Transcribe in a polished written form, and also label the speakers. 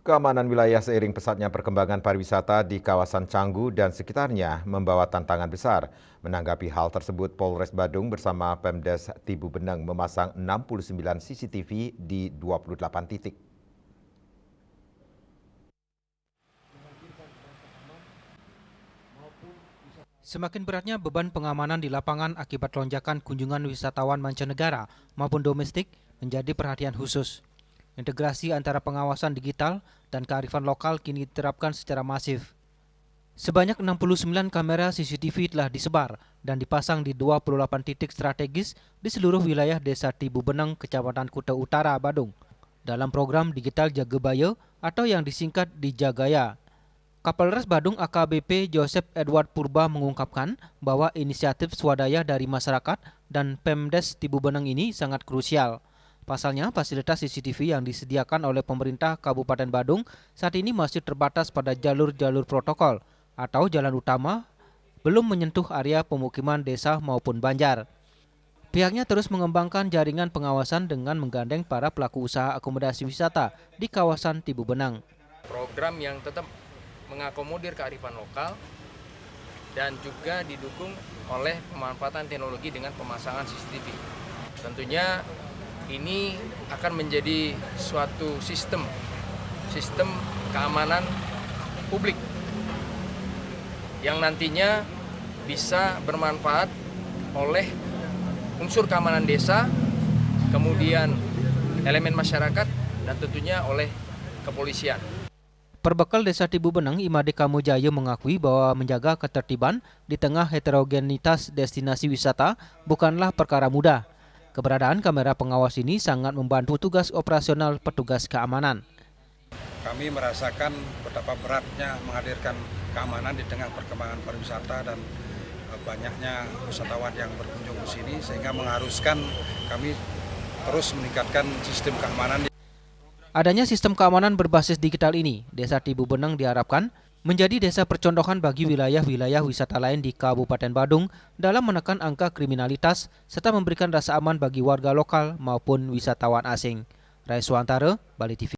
Speaker 1: Keamanan wilayah seiring pesatnya perkembangan pariwisata di kawasan Canggu dan sekitarnya membawa tantangan besar. Menanggapi hal tersebut, Polres Badung bersama Pemdes Tibu Beneng memasang 69 CCTV di 28 titik.
Speaker 2: Semakin beratnya beban pengamanan di lapangan akibat lonjakan kunjungan wisatawan mancanegara maupun domestik menjadi perhatian khusus. Integrasi antara pengawasan digital dan kearifan lokal kini diterapkan secara masif. Sebanyak 69 kamera CCTV telah disebar dan dipasang di 28 titik strategis di seluruh wilayah Desa Tibu Beneng, Kecamatan Kuta Utara, Badung, dalam program Digital Jagebaya atau yang disingkat Dijagaya. Kapolres Badung AKBP Joseph Edward Purba mengungkapkan bahwa inisiatif swadaya dari masyarakat dan Pemdes Tibu Beneng ini sangat krusial. Pasalnya, fasilitas CCTV yang disediakan oleh pemerintah Kabupaten Badung saat ini masih terbatas pada jalur-jalur protokol atau jalan utama, belum menyentuh area pemukiman desa maupun banjar. Pihaknya terus mengembangkan jaringan pengawasan dengan menggandeng para pelaku usaha akomodasi wisata di kawasan Tibu Beneng.
Speaker 3: Program yang tetap mengakomodir kearifan lokal dan juga didukung oleh pemanfaatan teknologi dengan pemasangan CCTV. Tentunya ini akan menjadi suatu sistem keamanan publik yang nantinya bisa bermanfaat oleh unsur keamanan desa, kemudian elemen masyarakat, dan tentunya oleh kepolisian.
Speaker 2: Perbekal Desa Tibu Beneng, Imade Kamujaya mengakui bahwa menjaga ketertiban di tengah heterogenitas destinasi wisata bukanlah perkara mudah. Keberadaan kamera pengawas ini sangat membantu tugas operasional petugas keamanan.
Speaker 4: Kami merasakan betapa beratnya menghadirkan keamanan di tengah perkembangan pariwisata dan banyaknya wisatawan yang berkunjung ke sini, sehingga mengharuskan kami terus meningkatkan sistem keamanan.
Speaker 2: Adanya sistem keamanan berbasis digital ini, Desa Tibu Beneng diharapkan menjadi desa percontohan bagi wilayah-wilayah wisata lain di Kabupaten Badung dalam menekan angka kriminalitas serta memberikan rasa aman bagi warga lokal maupun wisatawan asing. Rai Suantara, Bali TV.